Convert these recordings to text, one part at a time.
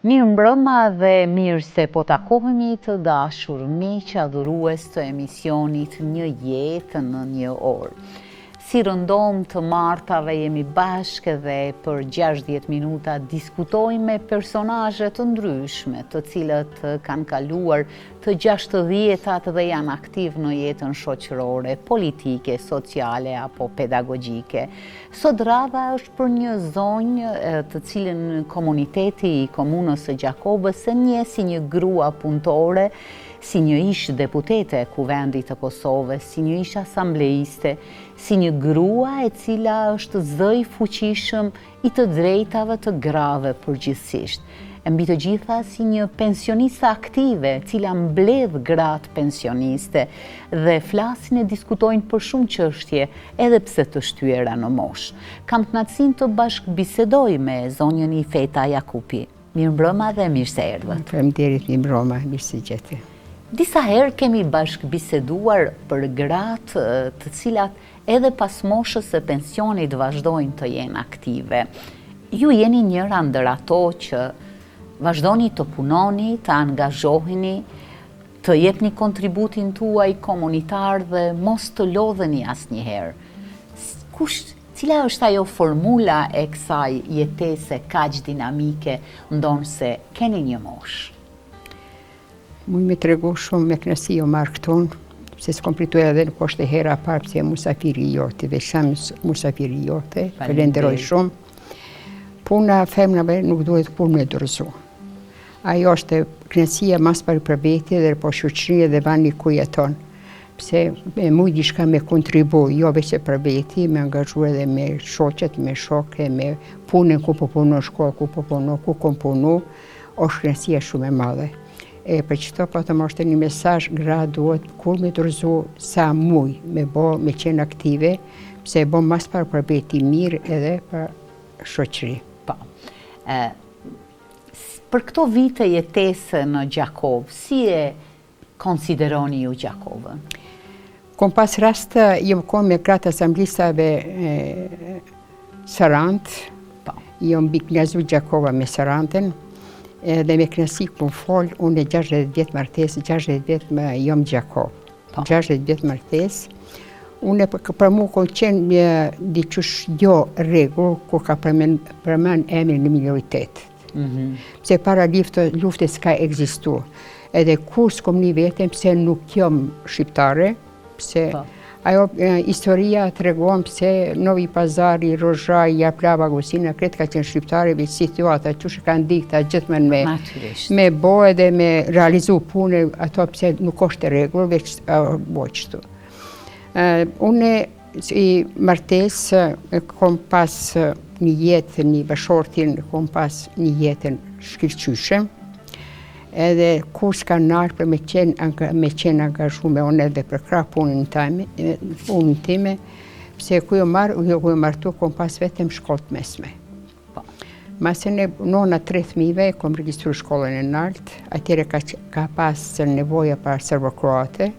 Mirë mbrëma dhe mirë se po takohemi të dashur miq adhurues të emisionit Një jetë në një orë. Si rëndom të martave jemi bashkë dhe për 60 minuta diskutojmë me personazhe të ndryshme, të cilët kanë kaluar të 60-tat dhe janë aktiv në jetën shoqërore, politike, sociale apo pedagogjike. Sot radha është për një zonjë të cilën komuniteti i komunës së Gjakobës e njeh si një grua punëtore, si një ish deputete e Kuvendit të Kosovës, si një ish asambleiste, si një grua e cila është zë i fuqishëm i të drejtave të grave përgjithsisht. E mbi të gjitha si një pensioniste aktive, cila mbledh gratë pensioniste dhe flasin e diskutojnë për shumë çështje, edhe pse të shtyera në moshë. Kam kënaqësinë të bashkëbisedoj me zonjën Ifeta Jakupi. Mirëmbrëma dhe mirë se erdhët. Faleminderit, mirëmbrëma, mirë se gjeti. Disa herë kemi bashkëbiseduar për gratë të cilat edhe pas moshës së pensionit vazhdojnë të jenë aktive. Ju jeni njëra ndër ato që vazhdoni të punoni, të angazhoheni, të jepni kontributin tuaj komunitar dhe mos të lodheni asnjëherë. Cila është ajo formula e kësaj jetese kaq dinamike, ndonë se keni një moshë? Muj me tregu shumë me kënaqësi o marrë këton, se s'kom pritur edhe në poshtë e hera parë se musafiri jote, dhe shamë musafiri jote, falenderoj shumë. Puna femnave nuk duhet punë me dorëzu. Ajo është kënaqësia mas pari për veti dhe po shoqëria dhe vani ku jeton. Pse me muj diçka me kontribu, jo veç për veti, me angazhu edhe me shoqet, me shokë, me punën ku po punu shkollë, ku po punu, ku kom punu, është kënaqësia shumë e madhe. Për qëto po të moshte një mesazh, gra duhet kur me dorëzu sa muj me qenë aktive, pse e bo mas parë për veti mirë edhe për shoqëri. Po. Për këto vite jetese në Gjakovë, si e konsideroni ju Gjakovën? Kom pas rast, jom kom me gratë asamblistave Sarand, jom biknjazu Gjakova me Sarandën, dhe me kënaqësi ku folë, unë e 60 vjetë martesë, 60 vjetë me jom Gjakov. 60 vjetë martesë. Unë për mu ko qenë diqysh jo rregull, ku ka përmen emrin në minoritet. Pse para luftës ka egzistu. Edhe kur s'kom një vetëm, pse nuk jom shqiptare, pse ajo historia të regon pëse Novi Pazari, Rozhaj, Japlava, Gosina, kretë ka qenë shqiptare, veç situata që shë kanë dikta gjithmen me bo edhe me realizu punë, ato pëse nuk është regull, veç bo qëtu. Une i martes kom pas një jetë, një bashortin, kom pas një jetën shkilqyshe, edhe kur s'ka nërë për me qenë angazhume unë edhe për krah punën time, pse ku jo martu, kom pas vetëm shkollët mesme. Masën e nona 3 fëmijëve, kom registru shkollën e nartë, atyre ka pas nevoja për serbo-kroate,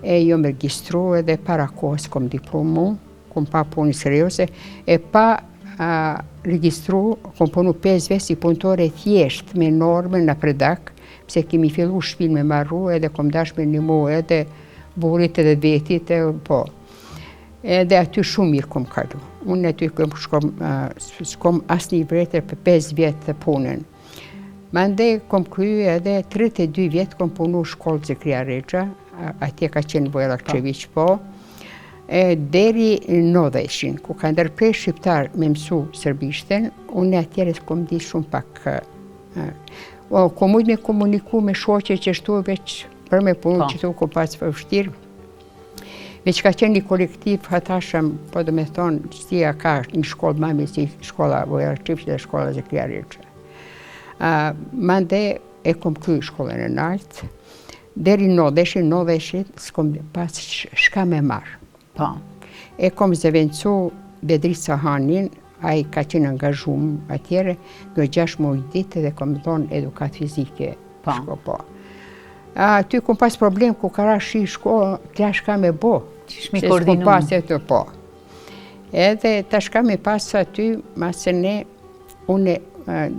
e jo me registru edhe para kohës kom diplomu, kom pa punë serioze, e pa registru, kom punu 5 vjet si punëtore thjesht me normën në predak, pse kemi fillu shpil me marru edhe kom dash me një mu edhe burit edhe vetit, po. Edhe aty shumë mirë kom kalu. Unë aty s'kom asë një vretër për 5 vjetë punën. Mande kom kryu edhe 32 vjetë kom punu shkollë Zekria Regja, atje ka qenë Vojra Kçeviq, po. Deri në 90-shin, ku ka ndërprej shqiptar me mësu serbishten, unë atjere kom di shumë pak. Kom mujt me komuniku me shoqe që shtu veç për me punu që tu kom pas për vështirë. Veç ka qenë një kolektiv hatashëm, po dhe me thonë, qëtia ka një shkollë mami si shkolla Vojra Kçeviq dhe shkolla Zekria Regja. Mande e kom kry shkollën e nartë, deri në 90-shin s'kom pas shka me marë. E kom zëvencu Bedrit Sahanin, a i ka qenë angazhum atjere, në 6 muaj ditë dhe kom dhonë edukat fizike. Ty kom pas problem ku kara shi shkollë, tja shka me bo. Qishmi koordinu. Edhe ta shka me pas aty, masën e, une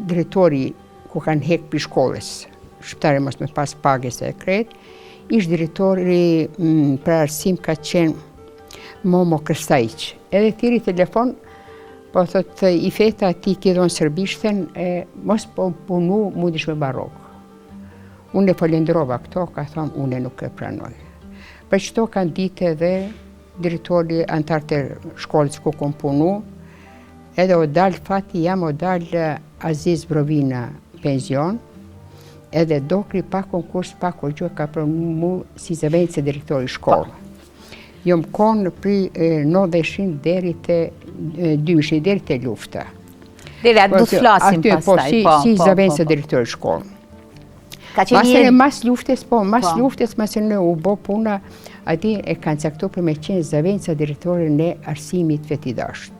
drejtori ku kanë hek për shkollës, shqiptare mos me pas pagës e kret, ish drejtori për arsim ka qenë Momo Krstajic. Edhe thiri telefon, po thotë i feta ti ki dhonë sërbishten, mos po punu mundish me barok. Unë e falenderova këto, ka thonë unë nuk e pranoj. Për qëto kanë ditë edhe drejtori antar të shkollës ku kom punu, edhe o dalë fati jam o dalë Aziz Brovina penzion, edhe dokri pa konkurs, pa kurgjo ka për mu si zëvendëse direktori shkollë. Jom konë për 90 deri të 2000 deri të lufta. Dere, atë du të flasim pastaj. Si zëvendëse direktori shkollë. Mas luftes, masën u bo puna, ati e kanë caktu për me qenë zëvendësa direktori në arsimit vetidasht.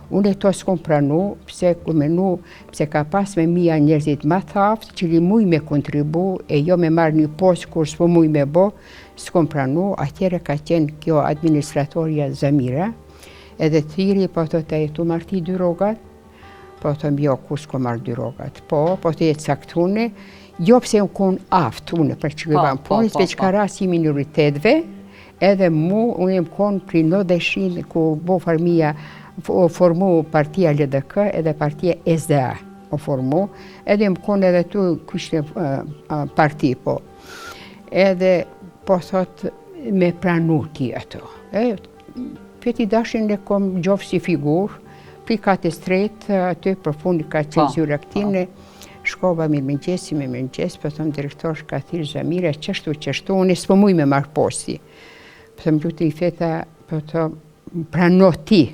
Unë e to s'kom pranu, pse ka pas me mija njerëzit ma thaft, që li muj me kontribu, e jo me marrë një postë kur s'po muj me bo, s'kom pranu, atjere ka qenë kjo administratoria Zamira, edhe thiri, po të jetu marti 2 rogat, po të mbjo ku s'ko marrë 2 rogat, po të jetë saktune, jo pse unë konë aftë, unë për që gëvan punës, veç ka rasi minoritetve, edhe unë jem konë pri 90 ku bo farmia, formu partia LDK edhe partia SDA o formu, edhe më konë edhe tu kështë parti, po. Edhe, po thot, me pranu ti ato. Feti dashin e kom gjofë si figur, pri kate stret, aty për fundi ka qenë zyra këtine, shkova me mëngjes, po thom direktor ka thirë Zamira, qështu, unë s'po muj me marrë posti. Po thom lutë i feta, po thom, prano ti,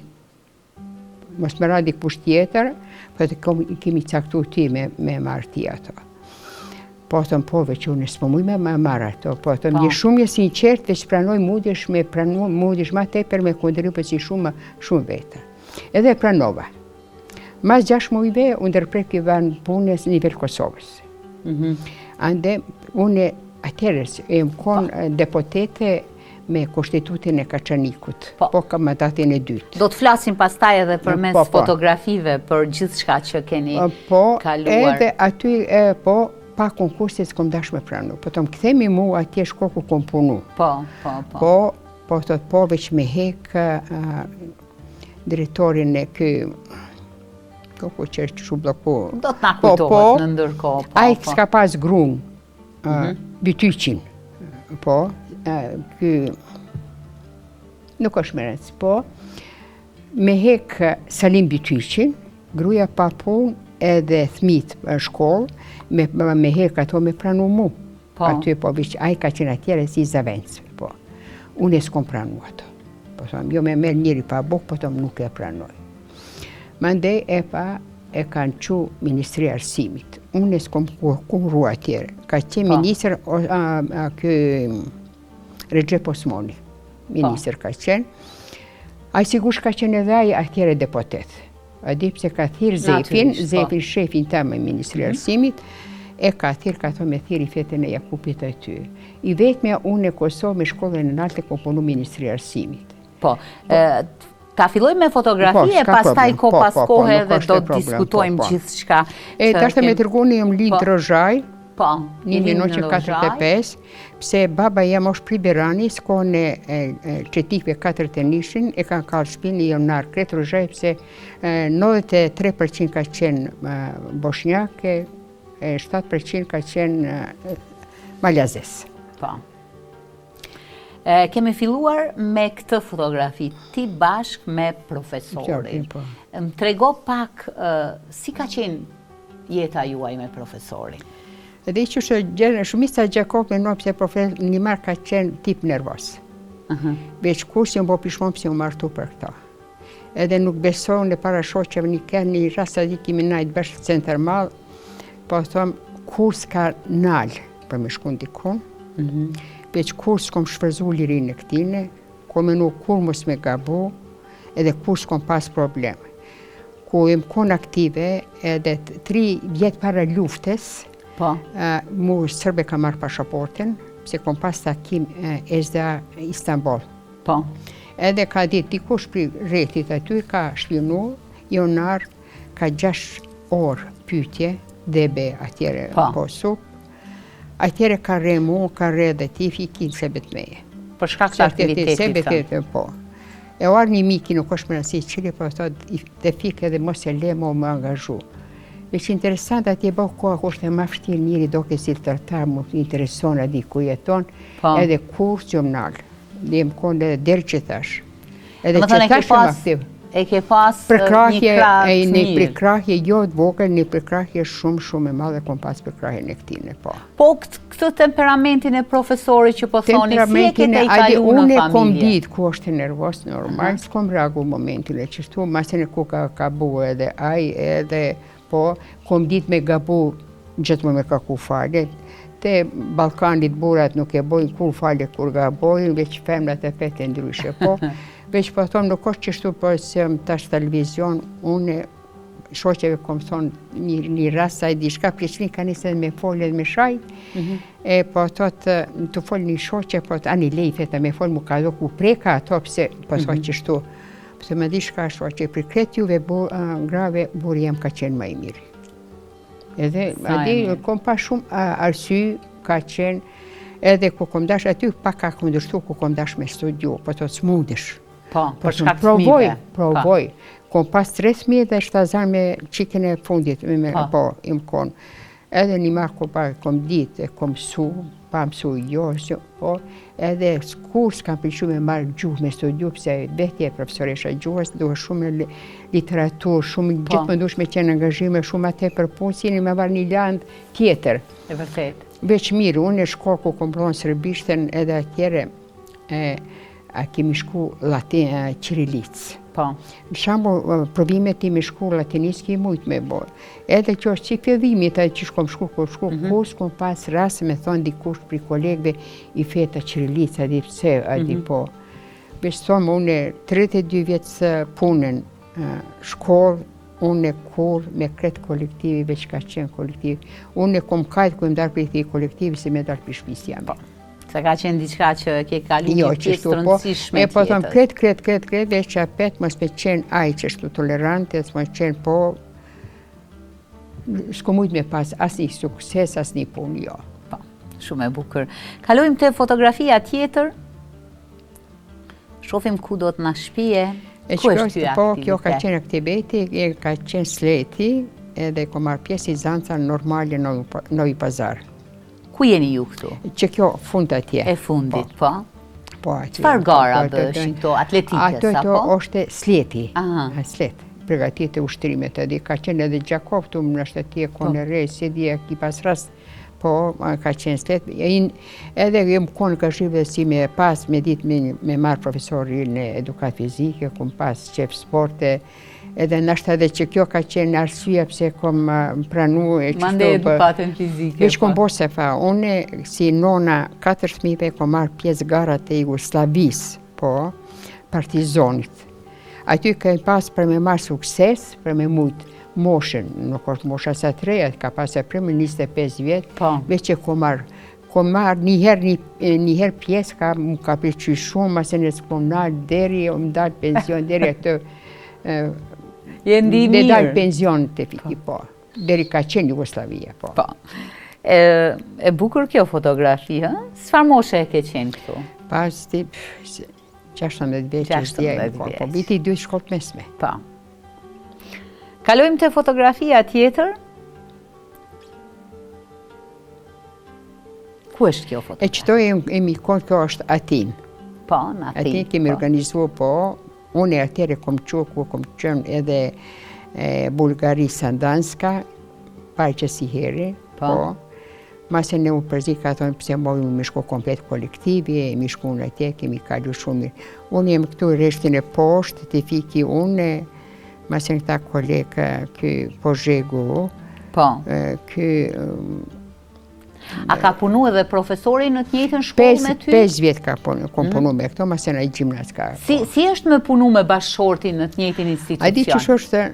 mos më radi kush tjetër, po të kemi caktu ti me marrë ti ato. Po thëm pove që unë s'po muj me marrë ato, po thëm një shumë sinqert dhe që pranoj mudish ma teper me kontribu si shumë veta. Edhe pranova. Mas 6 mujve unë ndërprek i vanë punës në nivel Kosovës. Ande unë atërës e më konë deputete me konstitutin e Kaçanikut, po ka mandatin e dytë. Do të flasim pastaj edhe përmes fotografive për gjithë shka që keni kaluar. Edhe aty, pa konkursit s'kom dash me pranu, po të më këthemi mu atje shko ku kom punu. Po të veç me hek drejtorin e ku që shu bloku. Do të na kujtohet në ndërkohë. Ai s'ka pas grun, Bytyqin, po, nuk është më rëndë, po, me hek Salim Bytyqin, gruja pa pun edhe thmit shkollë, me hek ato me pranu mu. Aty, po, ai ka qenë atjere si zavendës, po. Unë s'kom pranu ato. Po, jo me merë njëri pa buk, po, nuk e pranoj. Mandej e kanë qu Ministri Arsimit. Unë s'kom kurru atjere. Ka qenë minister Recep Osmani, minister ka qenë. A sigush ka qenë edhe ai atjere deputet. A di pse ka thirë Zefin, shefin ta me Ministri Arsimit, e ka thirë, ka thonë me thirë i fetën e Jakupit aty. I vetëmja unë e Kosovë me shkollën e nalte ko punu Ministri Arsimit. Po, ta filloj me fotografie, pastaj ko pas kohë dhe do të diskutojmë gjithë shka. Tashtë me tërgoni jëmë Lind Rozhaj, 1945, pse baba jam është pri Berani, s'kone qetikve 4 të nishin, e kanë kalë shpinë i jonar Kret Rozhaj, pse 93% ka qenë Boshnjak, 7% ka qenë Maljazes. Kemi filluar me këtë fotografi, ti bashk me profesorin. Më trego pak si ka qenë jeta juaj me profesorin? Edhe që shumica Gjakov me nëpë se një marë ka qenë tip nervos. Veç kursi më bo pishmon pëse më martu për këta. Edhe nuk besohën e para shoqeve një kërë një rasa di kimi najtë bashkë centër malë, po thëmë kurs ka nalë për me shkun dikun. Veç kur s'kom shfrëzu lirin e këtine, ku menu kur mos me gabu, edhe kur s'kom pas probleme. Ku im kon aktive, edhe 3 vjetë para luftes, mu sërbe ka marrë pashaporten, pse kom pas takim SDA Istanbul. Edhe ka ditë dikush pri rretit aty, ka shpjunu, jonar, ka 6 orë pyetje, debe atjere po sup. Atjere ka re mu, ka re dhe ti fikin se bet meje. Për shkak të aktivitetit. Po. E orë një miki nuk është më nësi qëri, po thot, të fik edhe mos e le më angazhu. Veç interesant atje bëhë koha kur është e ma fështirë njëri do ke si tërtar më intereson a di ku jeton, edhe kurs gjumnal. Dhe më konë edhe derë që thash. Edhe që thash e më aktiv. E ke pas një krahë të mirë. Një prekrahje jo të vogël, një prekrahje shumë e madhe, kom pas prekrahje në këtine, po. Po këtë temperamentin e profesori që po thoni, si e kete i kalu në familje? Unë e kom ditë ku është nervos normal, s'kom reagu momentin e qështu, masin e ku ka bu edhe aj, edhe po, kom ditë me gabu gjithë me kaku falet. Te Balkanit burat nuk e bojnë kur falet kur gabojnë, veç femrat e fete ndryshe, po. Veç po thonë nuk është qështu po se më tash televizion, unë shoqeve kom thonë një rast saj diçka, Prishtin ka nisë me folë edhe me shaj, e po thotë të folë një shoqe, po të ani lejfeta me folë mu ka do ku preka ato, pëse po thotë qështu. Pëse më di shka shoqe, për kretë juve grave, burë jem ka qenë më i mirë. Edhe, adi, kom pa shumë arsy ka qenë, edhe ku kom dash aty, pak ka këndërshtu ku kom dash me studiu, po thotë smundesh. Po, për shkak të fëmijëve. Provoj. Kom pas 3 fëmijë dhe shtazar me qikën e fundit, po, im konë. Edhe një marë kom ditë, kom mësu, pa mësu jo, po, edhe kur s'kam pëlqu me marrë gjuhë me studiu, pëse vetje profesoresha gjuhës, duhe shumë literaturë, shumë gjithë më dush me qenë angazhime, shumë atë për punë, si me marrë një landë tjetër. E vërtet. Veç mirë, unë e shkollë ku kom pronë sërbishten edhe atjere, a kemi shku Qirilicë. Po. Në shambu, provimet ti me shku latinisë ki mujtë me bojë. Edhe që është që fjedhimit, që shkom shku kurs, kom pas rrasë me thonë dikush për kolegve i feta Qirilicë, adi pse, adi po. Besh thonë, unë 32 vjetës punën shkollë, unë e kur me kretë kolektivi, veç ka qenë kolektivi. Unë e kom kajtë ku im darë për i thi kolektivi, si me darë për shpis jam. Se ka qenë diçka që ke kalu një pjesë të rëndësishme tjetër. Po thëmë kretë, veç që apet mos me qenë aj që shtu tolerante, mos me qenë po, s'ko mujtë me pas asë një sukses, asë një punë, jo. Po, shumë e bukër. Kalojmë të fotografia tjetër, shofim ku do të na shpije, ku është ty aktivitet? Po, kjo ka qenë aktiviteti, ka qenë sleti, edhe ko marrë pjesë i zanca normale Novi Pazar. Ku jeni ju këtu? Që kjo fund atje. E fundit, po? Po, çfarë gara bëshin këto, atletikës, apo? Ato është sleti, slet, pregatit e ushtrimet, edhe ka qenë edhe Gjakov të më nështë atje, kone rej, si dhja ki pas rast, po, ka qenë slet. Edhe jem konë ka shqive si me pas, me dit me marë profesori në edukat fizike, kom pas qef sporte, edhe nështë edhe që kjo ka qenë arsye pëse kom pranu e qështu. Mande edukatën fizike. Veç kom bo se fa, une si nona 4 fëmijëve kom marrë pjesë garat e Jugoslavis, po, partizonit. Aty ka pas për me marrë sukses, për me mujtë moshën, nuk është mosha sa 3, ka pas e prëmë 25 vjetë, veç që kom marrë njëherë pjesë, mu ka përqy shumë, masë në s'kom nalë deri, më dalë pension, deri atë, Jendi mirë. Dhe dalë pension të fiki, po. Deri ka qenë Jugoslavia, po. E bukur kjo fotografi, s'far moshe e ke qenë këtu? Pas të 16 vjeç, po biti 2 shkollë mesme. Po. Kalojmë të fotografia tjetër. Ku është kjo fotografia? E qëto e mi konë, kjo është Atin. Po, në Atin. Atin kemi organizua, po, unë e atyre kom qënë edhe Bulgari Sandanska, parë që si heri, po. Mase ne u përzi ka thonë pëse mojnë me shko komplet kolektivi, mi shku në atje, kemi kalu shumë. Unë jem këtu reshtin e poshtë, të fiki unë, mase në këta kolega kë Pozhegu, kë... A ka punu edhe profesori në të njëjtën shkollë me ty? 5 vjetë ka punu me këto, mase në i gjimnaz ka. Si është me punu me bashkëshorti në të njëjtën institucion? A di që është...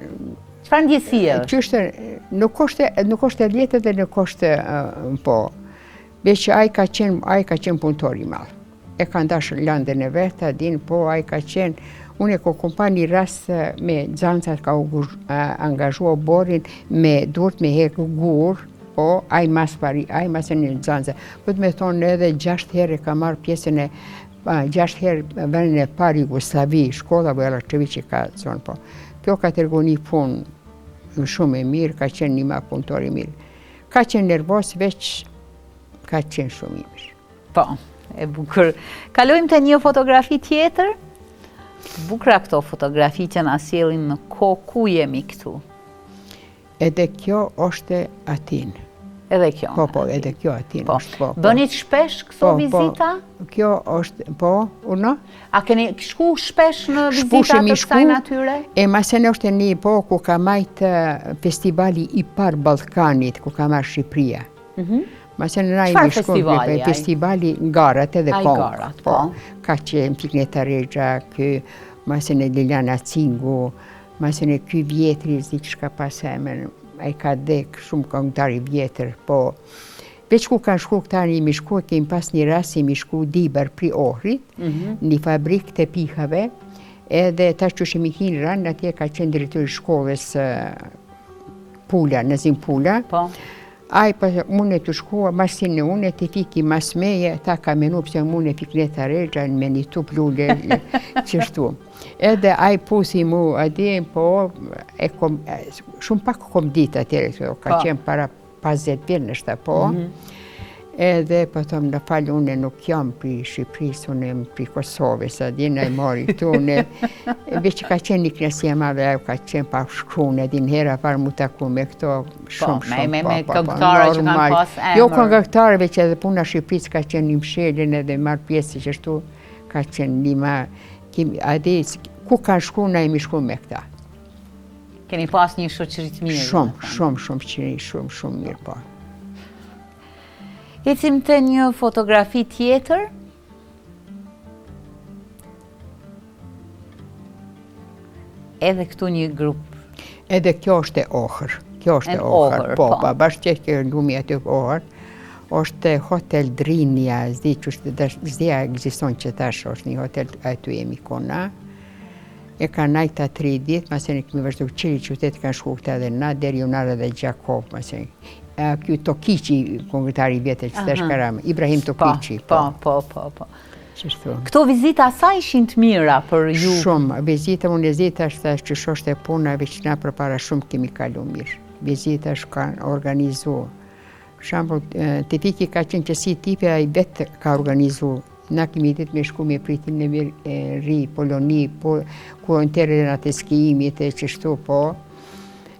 Çfarë ndjesie është? Që është, nuk është e lehtë dhe nuk është, po, veç që ai ka qenë punëtor i madh. E ka ndashur landën e vet, din, po, ai ka qenë, Unë e kom pa një rast me Xhancat ka angazhua borin me duhet me hekë gur, po ai mas e një Xhanca. Po të me thonë edhe 6 herë ka marrë pjesën e 6 herë vendin e parë Jugosllavi, shkolla Bojaraçeviçi ka thonë po. Kjo ka treguar një punë shumë e mirë, ka qenë një ma punëtor i mirë. Ka qenë nervos, veç ka qenë shumë i mirë. Po, e bukur. Kalojmë të një fotografi tjetër. Bukra këto fotografi që na sjellin në kohë ku jemi këtu. Edhe kjo është Atin. Edhe kjo. Po, edhe kjo Atin është. Po. Bënit shpesh këto vizita? Kjo është, po, uno? A keni shku shpesh në vizita të kësaj natyre? E masën është një po ku ka majtë festivali i parë Ballkanit, ku ka marrë Shqipëria. Masën na imi shku festivali Garat edhe Kong. Garat, po. Ka qenë Pikneta Rexha, ky masën e Liliana Cingu, masën e ky vjetri zi që ka pasemen, ai ka dek shumë këngëtar i vjetër, po veç ku kanë shku këta imi shku, kemi pas një rast imi shku Dibar pri Ohrit, një fabrik të pikave, edhe tash që shemi hinë ranë, atje ka qenë drejtori shkollës Pula, Nazim Pula. Po. Ai pa unë të shkua, masin e unë të fiki mas meje, ta ka menu pëse unë e Pikneta Rexha me një tup lule qështu. Edhe ai pusi mu adi, po, shumë pak kom ditë atyre, ka qenë para 50 vjetë nështë, po. Edhe, po thëmë, në falë, unë nuk jam për Shqipërisë, unë jam për Kosovës, adi, në i mori këtu, veç ka qenë një knesia madhe, ajo ka qenë pa shkrunë, edhe në hera parë mu taku me këto shumë, me këngëtare që kanë pas emër. Jo këngëtare, veç edhe puna Shqipërisë ka qenë një mshelin edhe marë pjesë që shtu, ka qenë një ma, adi, ku kanë shku, na imi shku me këta. Keni pas një shoqërit mirë? Shumë mirë, po. Ecim të një fotografi tjetër. Edhe këtu një grup. Edhe kjo është e Ohër. Kjo është e Ohër, po. Bashkë që kjo lumi aty Ohër. është Hotel Drinja, zdja egziston që tash është një hotel, aty jemi kona. E ka najta 3 ditë, masën e kemi vazhdu qiri qytet kanë shku këta dhe na, deri Unara dhe Gjakov, masën. Kjo Tokiqi, këngëtari vjetër që tash karama, Ibrahim Tokiqi. Po. Këto vizita sa ishin të mira për ju? Shumë, unë vizita është që shoshte puna, veç na për para shumë kemi kalu mirë. Vizita është kanë organizu. Shambull, të fiki ka qenë që si tipe a i vetë ka organizu. Na kemi ditë me shku me pritin në ri, Poloni, ku në tere në atë skijimit e qështu, po,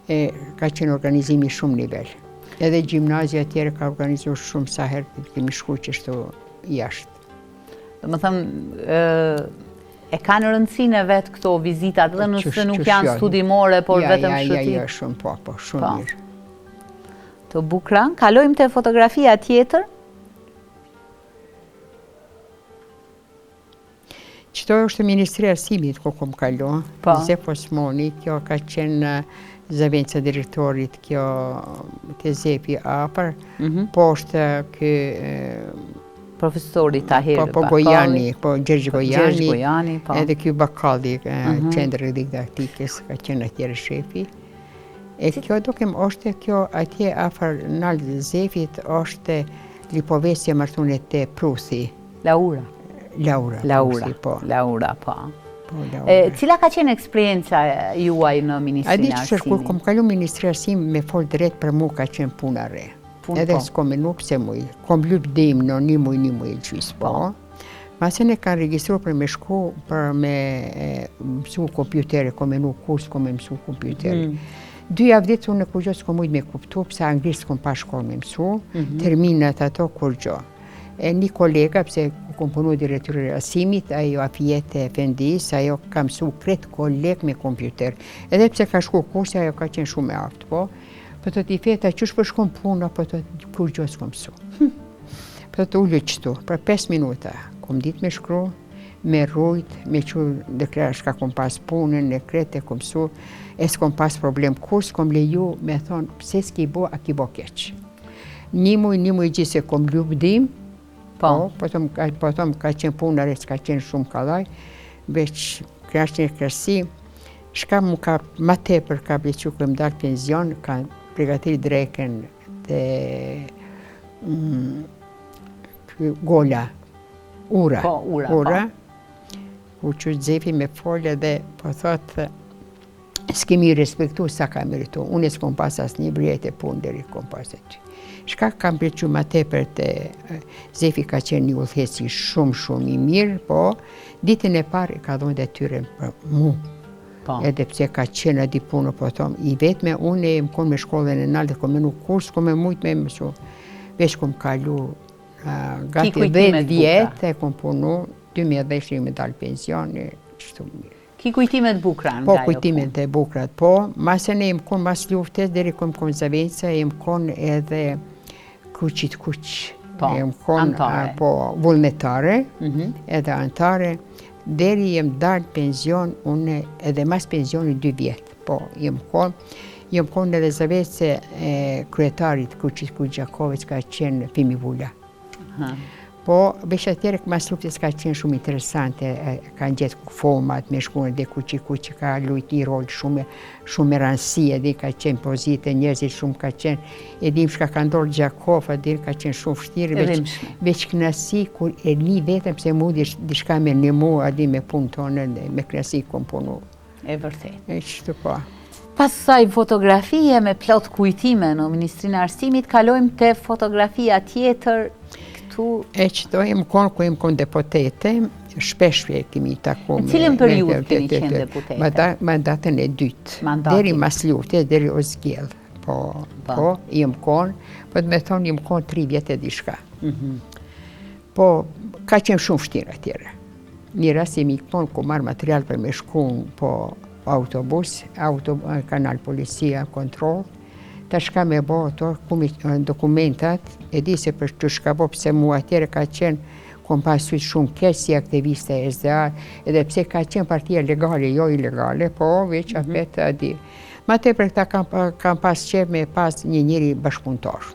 ka qenë organizimi shumë nivel. Edhe gjimnazia tjere ka organizu shumë sa herë kemi shku qështu jashtë. Dhe më thëmë, e kanë rëndësine vetë këto vizitat, dhe nëse nuk janë studimore, por vetëm shëtit? Ja, shumë, po, shumë mirë. Të bukra, kalojmë të fotografia tjetër. Qëto është Ministri Arsimit, ku kom kalu, Zef Osmoni, kjo ka qenë zëvenca direktorit, kjo të Zefi Apar, po është kë... Profesori Tahir Bakalli. Po Gojani, po Gjergj Gojani, edhe kjo Bakalli, qendrë didaktikës, ka qenë atjere shefi. E kjo dukem është kjo atje afar nalë Zefit është lipovesja martunet të Prusi. Laura, po. Cila ka qenë eksperienca juaj në Ministrinë Arsimit? A di që kom kalu Ministri Arsimit me fol drejt për mu ka qenë puna re. Edhe s'kom e nuk se muj. Kom lyp dim në një muj e gjysë, po. Masën e kanë registru për me shku për me mësu kompjutere, kom e nuk kurs, kom e mësu kompjutere. 2 javë ditë unë kur gjo s'kom mujt me kuptu, pëse anglisht s'kom pa shkollë me mësu, terminat ato kur gjo. Një kolega, pëse kom punu direktori Arsimit, ajo Afijete Efendis, ajo ka mësu kretë koleg me kompjuter. Edhe pëse ka shku kursi, ajo ka qenë shumë e aftë, po. Po të t'i feta, qësh për shkom puna, po të kur gjo s'kom mësu. Po të ullë qëtu, për 5 minuta, kom ditë me shkru, me rujt, me që deklarë shka kom pas punën, në kretë e kom mësu, e s'kom pas problem kurs, kom leju me thonë, pse s'ki bo, a ki bo keq. Një muj gjithë se kom ljubdim, po tom ka qenë punare, s'ka qenë shumë kalaj, veç Krashin e Krasi, shka mu ka ma tepër ka plequ kë më dalë penzion, ka pregatit dreken dhe gola, ura. Po, ura, ku që Zefi me folje dhe po thotë, s'kemi respektu sa ka meritu. Unë s'kom pas as një brijet e punë deri kom pas e ty. Shka kam plequ ma tepër të Zefi ka qenë një udhëheci shumë i mirë, po ditën e parë ka dhënë detyrën për mu. Edhe pse ka qenë adi punë, po tom, i vetme unë e më konë me shkollën e nalë dhe kom menu kurs, kom me mujtë me mësu. Vesh kom kalu gati 10 vjetë e kom punu, 2010 me dalë pensioni, qështu mirë. Ki kujtimet bukra nga jo? Po, kujtimet e bukrat, po. Masën e më konë mas luftes, deri kom konzavenca, e më konë edhe kuqit kuq. E më konë, po, vullnetare, edhe antare. Deri jem dalë penzion, unë edhe mas pensioni 2 vjetë. Po, jem konë edhe zavece kryetarit kuqit kuq Gjakovec ka qenë Fimi Vulla. Po, veç atjere mas luftës ka qenë shumë interesante, ka gjetë format me shkunë dhe kuqi ka lujt një rol shumë rëndësi, edhe ka qenë pozite, njerëzit shumë ka qenë, edhim shka ka ndorë Gjakov, edhe ka qenë shumë fështirë, veç knasi, kur e li vetëm se mu dishka me një mu, adi me punë tonë, me knasi kom punu. E vërtet. E qështu po. Pas saj fotografie me plot kujtime në Ministrinë e Arsimit, kalojmë te fotografia tjetër. E qëto jem konë ku jem konë deputete, shpesh e kemi taku me... Në cilën periud keni qenë deputete? Mandatën e dytë, deri mas luftës, deri o zgjellë. Po, jem konë, po të me thonë jem konë 3 vjetë e dishka. Po, ka qenë shumë shtirë atyre. Një rast jemi konë ku marrë material për me shkunë po autobus, kanal policia, kontrol, ta shka me bo ato, dokumentat, e di se për të shka bo, pëse mu atyre ka qenë, kom pasujt shumë keq si aktiviste e SDA, edhe pse ka qenë partia legale, jo ilegale, po veç apet adi. Ma te për këta kam pas qef me pas një njëri bashkëpunëtor.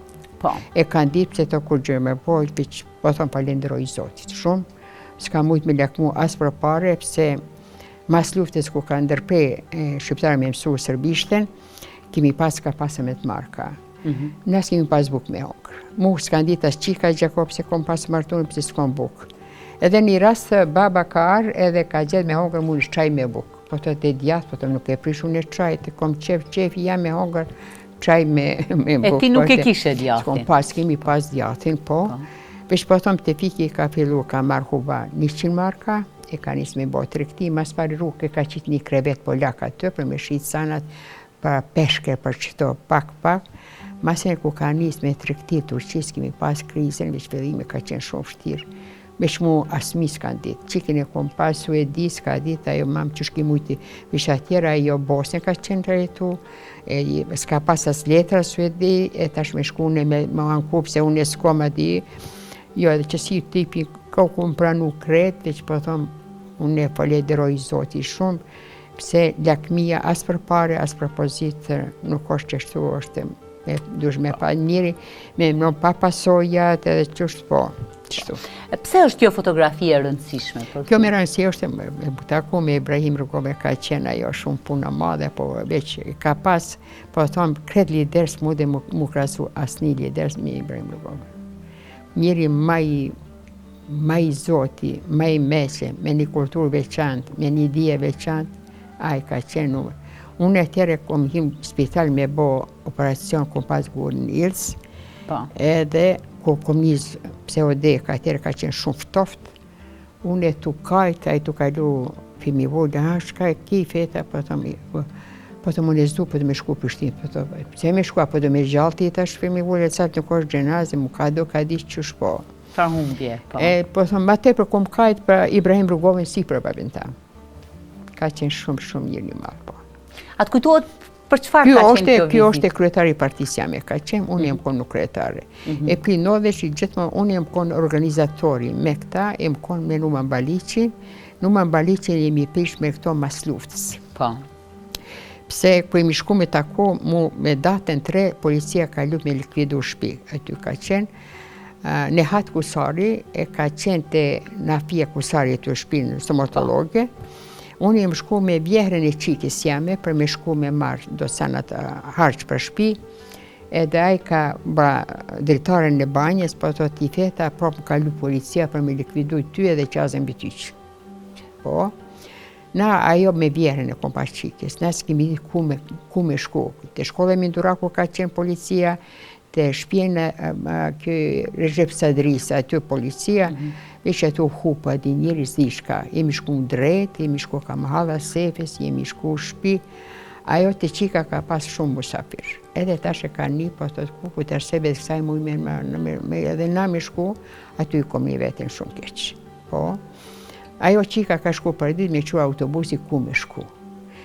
E kanë ditë pëse të kur gjë me bo, veç po thonë falenderoj Zotit shumë, s'ka mujt me lakmu as për pare, pëse mas luftës ku ka ndërprej shqiptarë me mësu sërbishten, kemi pas ka pasëm e të marka. Nas kemi pas buk me hongër. Mu s'kan dit as qika Gjakov se kom pas martunë pëse s'kom buk. Edhe një rast baba ka arë edhe ka gjedh me hongër mu në qaj me buk. Po të të djath, po të nuk e prishu në qaj, të kom qef jam me hongër qaj me buk. E ti nuk e kishe djathin? S'kom pas, kemi pas djathin, po. Vesh po thom të fiki ka fillu, ka marrë huba 100 marka, e ka njës me bo trekti, mas pari rrugë ka qit një krevet polak atë për me shqit sanat, për peshke për qëto pak, masen ku ka njës me trekti Turqis, kemi pas krizën, veç fillime ka qenë shumë shtirë. Veç mu asmi s'kan ditë, qikin e kom pas Suedis, ka ditë, ajo mamë që shki mujti, veç atjera ajo Bosne ka qenë rejtu, s'ka pas as letra Suedi, e tash me shkune me ankup se unë e s'kom adi, jo edhe që si tipi ka ku më pranu kretë, veç po thom, unë e falenderoj Zoti shumë, pse lakmia as për pare, as për pozitë nuk është qështu, është dush me pa njëri, me më pa pasojat edhe qështë po, qështu. Pse është kjo fotografi e rëndësishme? Kjo me rëndësi është me butaku me Ibrahim Rugove ka qenë ajo shumë puna madhe, po veç ka pas, po thonë, kret liders mu dhe mu krasu asni liders me Ibrahim Rugove. Njëri maj Zoti, maj meqe, me një kulturë veçantë, me një dije veçantë, a i ka qenë numër. Unë e tjere kom him spital me bo operacion kom pas gurën Ilës, edhe kom njës PSOD ka tjere ka qenë shumë ftoft, unë e tu kajt, a i tu kalu Fimi Vulla, shka e ki feta, po të më nezdu, po të me shku Prishtinë, po të pse me shku, po të me gjallti i tash Fimi Vulla, catë nuk është gjenaze, mu ka do ka di që shpo. Fa humbje, po. Po të ma te për kom kajt për Ibrahim Rugovin si për babin ta. Ka qenë shumë njërë një malë, po. Atë kujtuot për qëfar ka qenë kjo vizit? Kjo është e kryetari partisë jame, ka qenë, unë jem konë nuk kryetari. E pri nodhesh i gjithmonë, unë jem konë organizatori me këta, jem konë me Numan Baliqin, Numan Baliqin jemi prish me këto mas luftës. Po. Pse, ku jemi shku me taku, mu me datën 3, policia ka lup me likvidu shpi, aty ka qenë, Nehat Kusari, e ka qenë të Nafia Kusari të shpinë stomatologe, Unë jem shku me vjehrën e qikës jame për me shku me marrë do sanat harç për shtëpi, edhe ai ka drejtaren e banjës, po to t'i feta, prapë kalu policia për me likvidu ty edhe qazën bityq. Po, na ajo me vjehrën e kom pas qikës, na s'kemi di ku me shku. Te shkolla Minduraku ka qenë policia, te shpjene kjo Recep Sadrisa, aty policia, veç ato hupa di njëri s'dishka. Jemi shku në drejt, jemi shku ka mahalla Sefes, jemi shku shpi. Ajo te qika ka pas shumë musafir. Edhe tash e ka një, po të ku të arsebe dhe kësaj me edhe na me shku, aty i kom një vetën shumë keq. Po, ajo qika ka shku për dit me që autobusi ku me shku.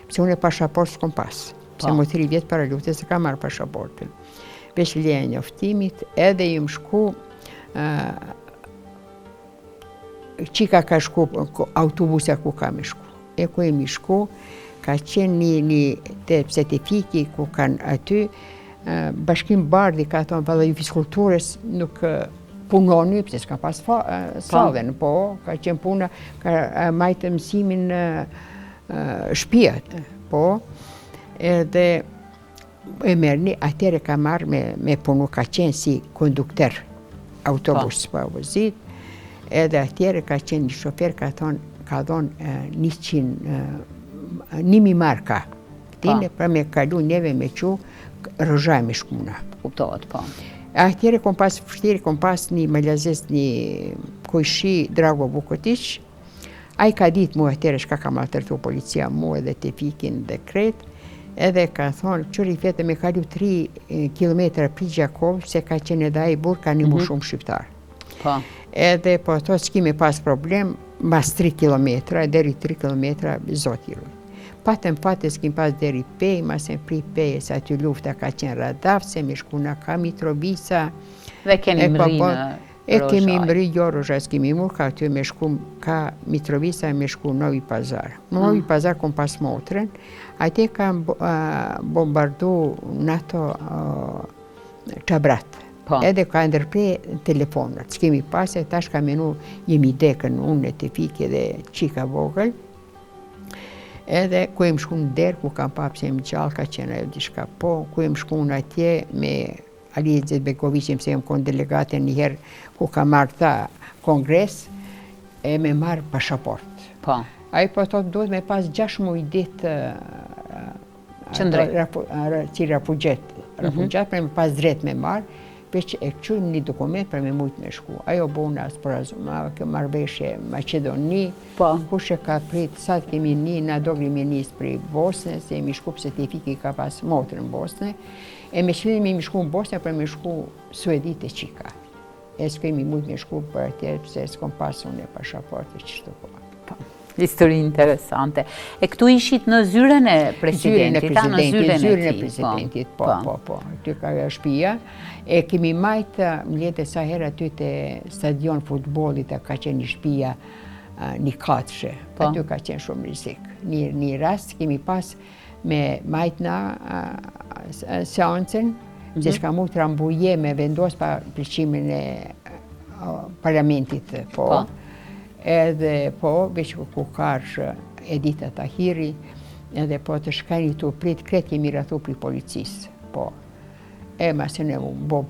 Pse unë e pashaport s'kom pas. Pse më 3 vjetë para lufte se ka marrë pashaportin. Veç leja njoftimit, edhe jëm shku, qika ka shku, autobusja ku ka me shku. E ku jemi shku, ka qenë një certifiki ku kanë aty, Bashkim Bardhi ka thonë, valla ju fiskulturës nuk punoni, pëse s'ka pas salven, po, ka qenë puna, ka majtë mësimin shpijat, po, edhe e merni, atëre ka marrë me punu, ka qenë si kondukter autobus pa vozit, edhe atëre ka qenë një shofer ka thonë 1.000 marka. Tine pra me kalu neve me që rëzhaj me shkuna. Kuptohet, po. Atëre kom pas fështiri, kom pas një malazes një kojshi Drago Vukotić, a i ka ditë mu atëre shka ka maltërtu policia mu edhe te fikin dhe kret, edhe ka thonë, qëri fete me kalu 3 kilometra pri Gjakov, se ka qenë edhe a i burë ka një mu shumë shqiptar. Edhe po to s'kime pas problem, mas 3 kilometra, deri 3 kilometra, zotiru. Patëm fatë s'kim pas deri pej, masem pri pej, se aty lufta ka qenë Radaf, se me shkuna ka Mitrovica. Dhe keni mri në E kemi mri jo Rozhaj, s'kemi mur, ka aty me shku ka Mitrovica e me shku Novi Pazar. Novi Pazar kom pas motrën, atje ka bombardu NATO Qabrat. Edhe ka ndërprej telefonat, s'kemi pas, e tash ka menu jemi dekën unë të fike dhe qika vogël. Edhe ku e më shku në derë, ku kam papë se më gjallë ka qenë ajo dishka po, ku e më shku në atje me Ali Izetbegovićin, se jam konë delegate njëherë ku ka marrë ta kongres, e me marrë pashaport. A i po të duhet me pas 6 muj ditë si refugjet, për me pas drejt me marrë, veç e qëjmë një dokument për me mujtë me shku. Ajo bona sporazuma, kjo marrëveshje Macedoni, kushe ka prit, sa të kemi një, na do kemi njës prej Bosne, se jemi shku pëse Tefiki ka pas motrën në Bosne, e me qëllim jemi shku në Bosne për me shku Suedit e qika. E s'kemi mujtë me shku për atje, pëse s'kom pasu në pashaporte që shtu po. Histori interesante. E këtu ishit në zyren e presidentit, në zyren e presidentit, po. Ty ka shpia. E kemi majtë, mlete sa herë aty të stadion futbolit, ka qenë një shpia një katëshe. Aty ka qenë shumë rizik. Një rast kemi pas me majtë na seancen, se shka mu të rambuje me vendos pa pëlqimin e parlamentit, po. Edhe po, veç ku karë Edita Tahiri, edhe po të shkajni të prit, kretë jemi ratu pri policisë, po. E masë në bo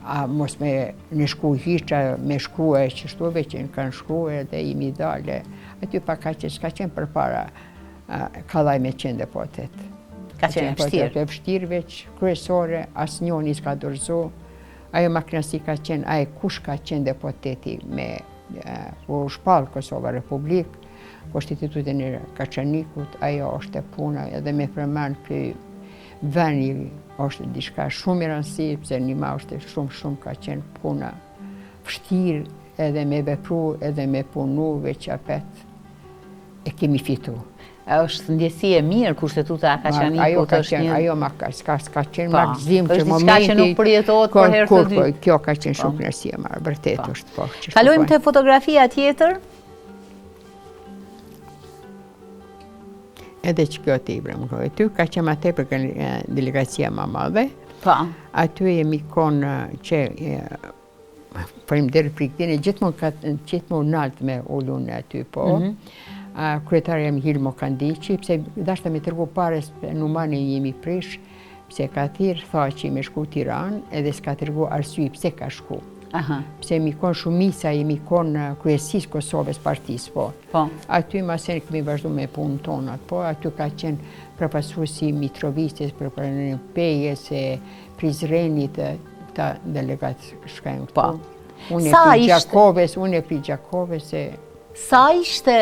a mos me në shku hisha, me shku e që shtu, veç në kanë shku edhe jemi dale. Aty pa ka qenë për para, kalaj me qenë dhe po tëtë. Ka qenë vështirë? Ka vështirë veç, kryesore, asë njoni s'ka dorëzu. Ajo maknasi ka qenë, ajo kush ka qenë dhe po tëti me ku shpalë Kosova Republik, konstitutën e Kaçanikut, ajo është e puna, edhe me përmanë këj veni është diçka shumë i rëndësi, pëse një ma është shumë ka qenë puna vështirë, edhe me vepru, edhe me punu, veç apet e kemi fitu. është ndjesi e mirë kushtetuta e Kaçanikut është një... Ajo ka qenë makzim që momenti... është diçka që nuk përjetohet për herë të dytë. Kjo ka qenë shumë knërsi e marë, vërtet është po. Kalojmë të fotografia tjetër. Edhe që kjo të Ibrahim kohë. Ty ka qenë ma tepër delegacia ma madhe. Aty jemi konë që faleminderit për këtë, gjithmonë naltë me ullun aty, po. Kryetari jam Hilmo Kandiqi, pse dashta me tërgu pares numani jemi prish, pse ka thirë, tha që me shku Tiranë, edhe s'ka tërgu arsye pse ka shku. Pse mi kon shumica, jemi kon kryesis Kosovës partisë, po. Aty ma sen kemi vazhdu me punën tonat, po. Aty ka qenë përpasuesi Mitrovices, përpërënën Pejes, Prizrenit, ta delegat shkajnë këtu. Unë e pri Gjakoves, Sa ishte,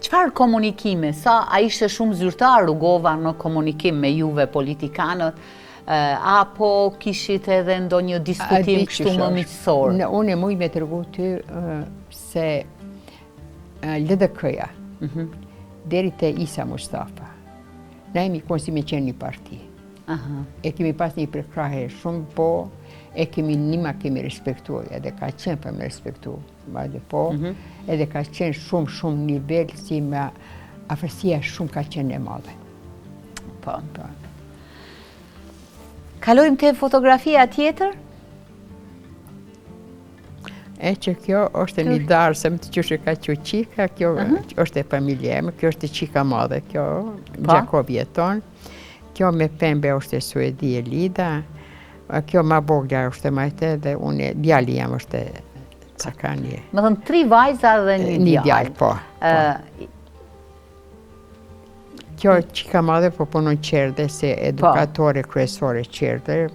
qëfar komunikime, a ishte shumë zyrtar rrugova në komunikim me juve politikanët, apo kishit edhe ndonjë diskutim kështu më miqësor? Unë e muj me tërgu ty se LDK-ja, deri te Isa Mustafa, na jemi konë si me qenë një parti. E kemi pas një prekrahe shumë, po, e kemi respektu, edhe ka qenë për me respektu, edhe ka qenë shumë nivel, si me afërsia shumë ka qenë e madhe. Kalojmë te fotografia tjetër? E që kjo është një darë, se më të qështë ka që qika, kjo është e familje, kjo është qika madhe, kjo Gjakov jeton, kjo me pembe është e Suedi e Lida, kjo ma bogla është e majte dhe unë djali jam është e Cakanje. Më thënë 3 vajza dhe një djali. Po. Kjo qika madhe po punon Qerde, se edukatore kryesore Qerde,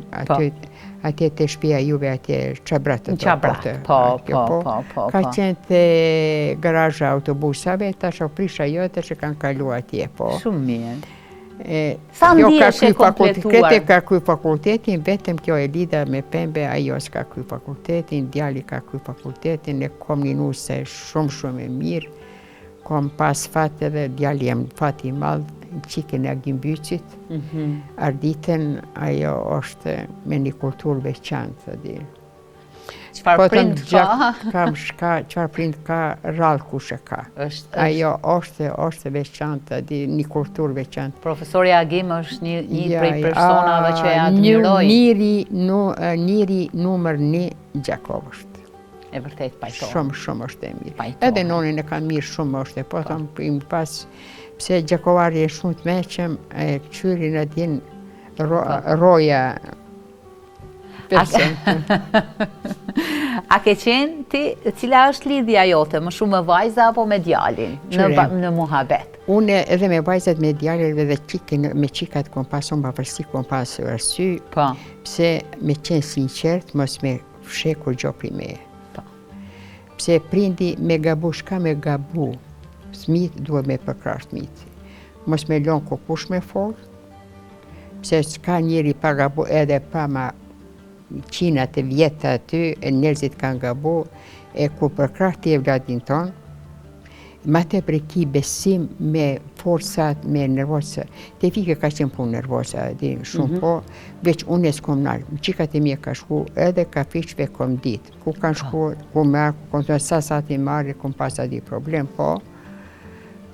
atje të shpia juve, atje Qabratët. Po. Ka qenë të garajë autobusave, ta shë prisha jote që kanë kalu atje, po. Shumë mirë. Sa ndihesh e kompletuar? Ka kry fakultetin, vetëm kjo e Lida me pembe, ajo s'ka kry fakultetin, djali ka kry fakultetin, e kom një nuse shumë e mirë, kom pas fat edhe djali jam fati madhë, qikën e Agimbyqit, arditen, ajo është me një kulturë veçantë, di. Qëfar prind ka? Qëfar prind ka, rallë kushe ka. Ajo është veçantë, një kulturë veçantë. Profesori Agim është një prej personave që e admiroj. Njëri numër 1 Gjakov është. E vërtet pajtonë. Shumë është e mirë. Edhe nonin e ka mirë shumë është e po thëmë pas, pse Gjakovari e shumë të meqëm, e këqyrin e din roja. A ke qenë ti, cila është lidhja jote, më shumë me vajza apo me djalin, në muhabet? Unë edhe me vajzat me djalin dhe me qikat kom pas, unë pavarësi kom pas arsy, pse me qenë sinqert, mos me fshe kur gjo pri meje. Pse prindi me gabu, shka me gabu, smit duhet me përkrash smit. Mos me lon kukush me fol, pse s'ka njeri pa gabu edhe pa ma qinat e vjetë aty, e njerëzit kanë gabu, e ku përkrah ti e vladin ton, ma te preki besim me forësat, me nervosa. Te fike ka qenë punë nervosa, shumë po, veç unë e s'kom nalë. Qikat e mje ka shku, edhe ka fiqve kom ditë. Ku kanë shku, ku marë, ku sa sati marë, ku pas adi problem, po.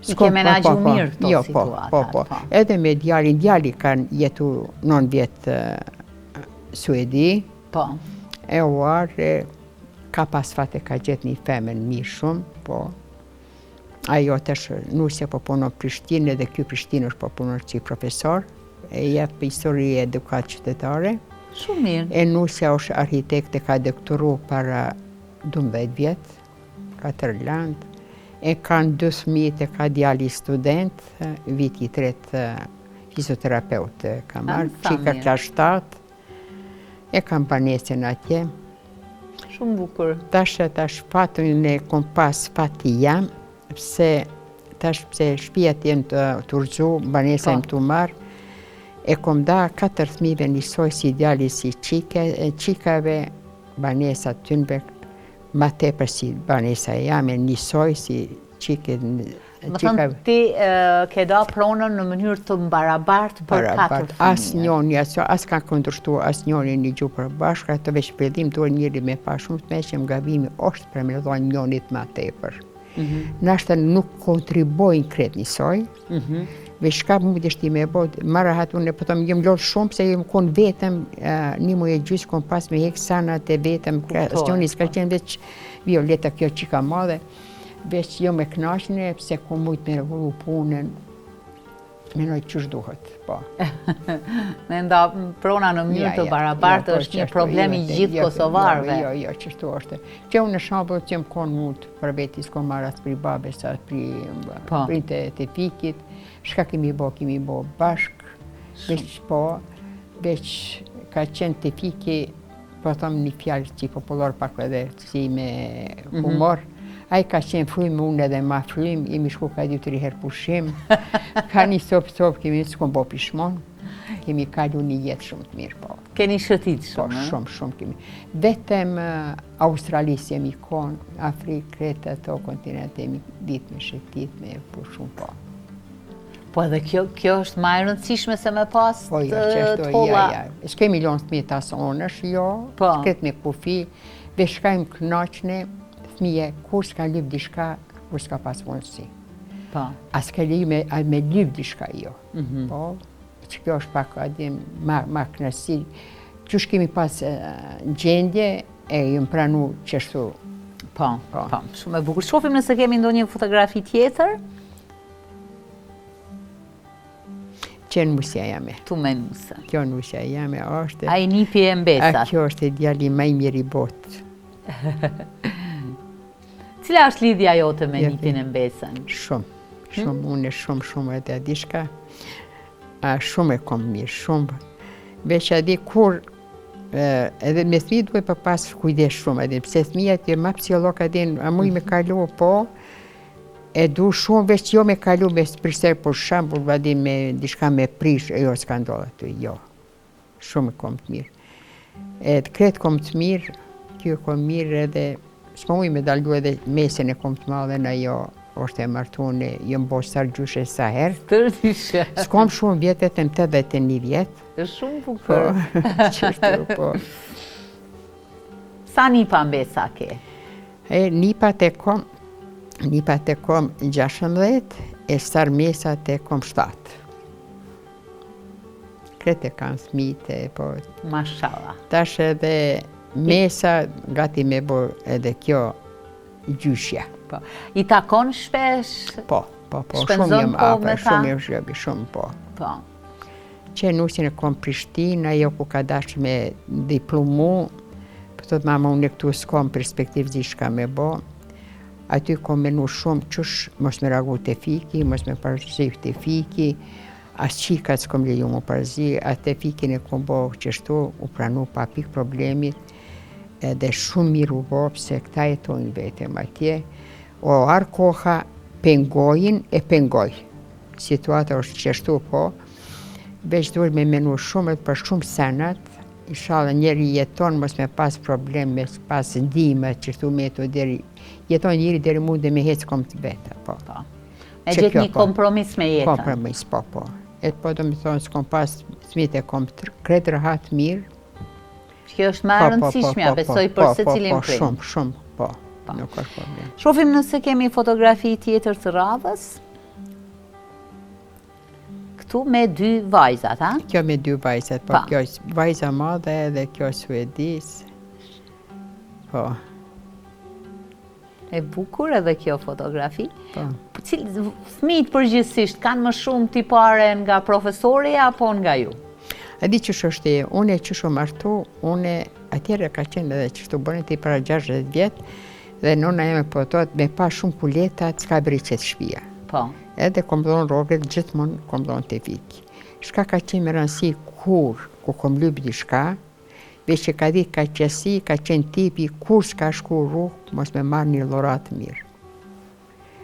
I ke menagju mirë to situatat. Po. Edhe me djali kanë jetu 9 vjetë Suedi, e uarë, ka pas fate ka gjithë një femen mirë shumë, po. Ajo të shë nusja po punon Prishtinë, edhe kjo Prishtinë është po punon që profesor, e jep histori e edukat qytetare. Shumë mirë. E nusja është arhitekte, ka doktoru para 12 vjetë, ka Tërland, e kanë 2 fëmijët, e ka djali student, viti 3 fizoterapeut ka marrë, qika klash 7, e kam banesën atje. Shumë bukur. Tash fatën e kom pas fati jam, pse shpijat jenë të urgju, banesa jem të marë, e kom da 4 fëmijëve njësoj si djali si qikave, banesa tynve, ma tepër si banesa jam, e njësoj si qike. Më thënë ti ke da pronën në mënyrë të mbarabartë për 4 fëmijë. As njoni, as ka kundërshtu, as njoni një gjuhë për bashkë, të veç pëllim duhet njëri me pa shumë të meqëm gabimi është për me dhojnë njonit ma tepër. Nashta nuk kontribojnë kret njësoj, veç shka mu deshti me bod, marra hatë unë, pëtëm jem lodhë shumë, se jem konë vetëm, një mu e gjysë, konë pas me hekë sanat e vetëm, asë njoni s'ka qenë veç Violeta kjo qika madhe, Veç jo me knaqne, pse ku mujt me rregullu punën, menoj qysh duhet, po. Me nda prona në mënyrë të barabartë është një problem i gjithë kosovarëve. Jo, qështu është. Që unë në shembull që më konë mund për veti s'ko marrat për babes, për të fikit, shka kemi bo bashk, veç ka qenë të fiki, po thëmë një fjallë që i popullor pak edhe si me humor, a i ka qenë frymë, unë edhe ma frymë, imi shku ka 2-3 herë pushim, ka një sopë, kemi s'kom bo pishmon, kemi kalu një jetë shumë të mirë, po. Keni shëtit shumë, Po, shumë kemi. Vetëm Australisë jemi konë, Afrikë, Kreta, to kontinent jemi ditë me shëtit, me pushumë, po. Po edhe kjo është ma e rëndësishme se me pas Po, të holla. S'kemi lonë thmi tas onësh, jo, s'ket me kufi, veshkajmë knaqne, thmije, kur s'ka lyp dishka, kur s'ka pas vonësi. A s'ka lyp me lyp dishka, jo. Po, që kjo është pak adim ma knësi. Qysh kemi pas gjendje, e jëmë pranu qështu. Po, shumë e bukur. Shofim nëse kemi ndonjë fotografi tjetër. Që në musja jame. Tu me nusë. Kjo në musja jame është... A i nipi e mbesat. A kjo është e djali ma i mirë i botë. Cila është lidhja jote me nipin e mbesën? Shumë, unë e shumë edhe adishka. Shumë e kom mirë, shumë. Veç adi kur, edhe me thmi duhe për pas kujdes shumë, edhe pse thmijat e ma psiolog adin, a muj me kalu, po, e du shumë, veç jo me kalu me prisër për shambull, vadi me dishka me prish, e jo s'ka ndodhë të, jo. Shumë e kom të mirë. Edhe kretë kom të mirë, kjo kom mirë edhe, s'ma muj me daldu edhe mesën e kom të madhe në jo, është e martune, jëmë bo sargjushe sa herë. Tërdishe. S'kom shumë vjetet e më 81 vjetë. E shumë bukur. Qështu, po. Sa nipa mbesa ke? Nipat e kom 16, e sarmesat e kom 7. Krete kanë thmite, po. Mashallah. Tash edhe mesa, gati me bo edhe kjo gjyshja. I takon shpesh? Po. Shumë jem afer, shumë jem zhëbi, shumë po. Që nusin e kom Prishtinë, ajo ku ka dash me diplomu, për thot mama unë e këtu s'kom perspektiv zi shka me bo, aty kom menu shumë qësh mos me ragu të fiki, mos me parëzi të fiki, as qikat s'kom leju mu parëzi, atë fikin e kom bo qështu, u pranu pa pik problemit, edhe shumë mirë u bo, pse këta jetojnë vetëm atje, o arë koha pengojin e pengoj. Situata është qështu, po, veç duhet me menu shumë për shumë senat, inshallah njeri jeton mos me pas problem, me pas ndime, qështu me to deri, jeton njeri deri mund dhe me hecë kom të veta, po. Me gjithë një kompromis me jetën. Kompromis, po. Et po do me thonë s'kom pas smite kom kretë rahat mirë. Kjo është ma rëndësishmja, besoj për se cilin prim. Shumë, po. Nuk është problem. Shofim nëse kemi fotografi tjetër të radhës. Këtu me 2 vajzat, ha? Kjo me 2 vajzat, po. Kjo është vajza madhe dhe kjo suedis. Po. E bukur edhe kjo fotografi. Po. Fëmijët përgjithsisht kanë më shumë tipare nga profesori apo nga ju? A di qësh është e, une qësh o martu, une atjere ka qenë edhe qështu bëne të i para 60 vjetë, dhe nona jeme po thot, me pa shumë kuletat, s'ka briqet shpia. Po. Edhe kom dhonë rogët, gjithmon kom dhonë të viki. Shka ka qenë me rënsi kur, ku kom lyp di shka, veç që ka di ka qësi, ka qenë tipi, kur s'ka shku rrugë, mos me marrë një lorat mirë.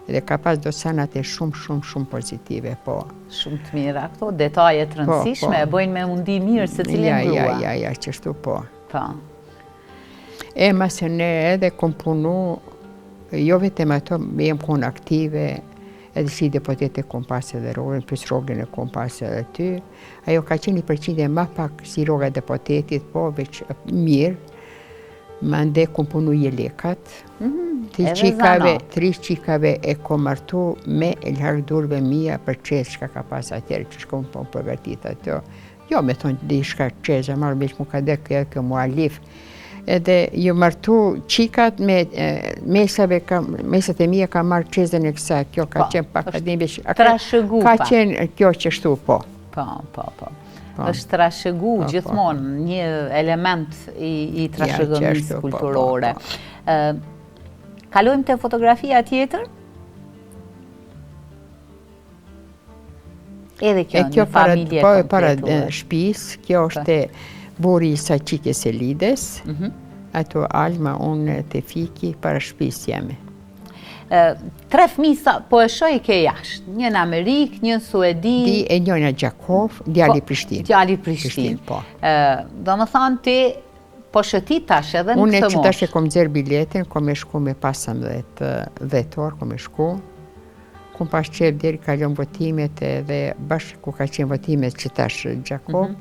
Edhe ka pas do sanat e shumë pozitive, po. Shumë të mira këto, detajet rëndësishme, e bojnë me mundi mirë se cilin grua. Ja, qështu po. Po. E masë ne edhe kom punu, jo vetëm ato, jem kon aktive, edhe si deputete kom pas edhe rogën, plus rogën e kom pas edhe ty. Ajo ka qenë 1% ma pak si roga deputetit, po, veç mirë. Ma nde kom punu jelekat. 3 qikave e kom martu me lhargdurve mija për qezë shka ka pas atjerë që shkom po përgatit ato. Jo, me thonë di shka qezë, marrë veç mu ka dhe kjo mualif. Edhe ju martu qikat me mesat e mia ka marrë qezën e kësaj, kjo ka qenë pak trashëgu ka qenë kjo që shtu, po. Është trashëgu gjithmonë një element i trashëgëmisë kulturore. Kalojmë te fotografia tjetër? Edhe kjo një familje kompletuar. Para shtëpisë, kjo është burri i Saqikës Elides, ato Alma, unë te fiki para shtëpisë jemi. 3 fëmijë po e shoh ke jashtë, një në Amerikë, një në Suedi. E njëna Gjakov, djali Prishtinë. Djali Prishtinë, po. Domethënë ti po shëtit tash edhe në këtë moshë. Unë që tash e kom nxjerr biletën, kom e shku me 15 dhjetor, kom e shku. Kom pas qef deri kalon votimet edhe bashkë ku ka qenë votimet që tash Gjakov,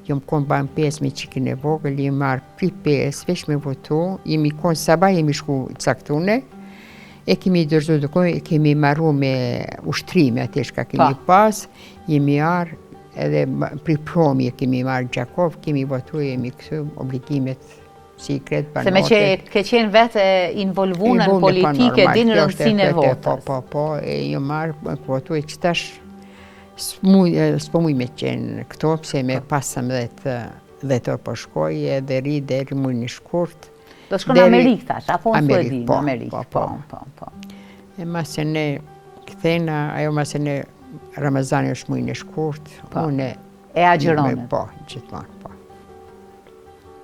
jom kon ban 5 me qikin e vogël, jemi marrë pri 5, veç me votu, jemi kon sabah jemi shku caktune, e kemi dërzu dukoj, e kemi marru me ushtrime atje shka kemi pas, jemi arë, edhe pri promi e kemi marrë Gjakov, kemi votu, jemi këtu obligimet si kretë banote. Se me që ke qenë vetë involvune në politike, dinë rëndësine e votës. Po, e ju marrë, votu e që tash s'po muj me qenë këto, pse me 15 dhjetor po shkoj, edhe ri deri muj një shkurt. Do shko në Amerikë tash, apo në Suedi, në Amerikë. Po. E masë ne këthena, ajo masë ne Ramazani është muj një shkurt, unë e agjeronet. Po, gjithmonë, po.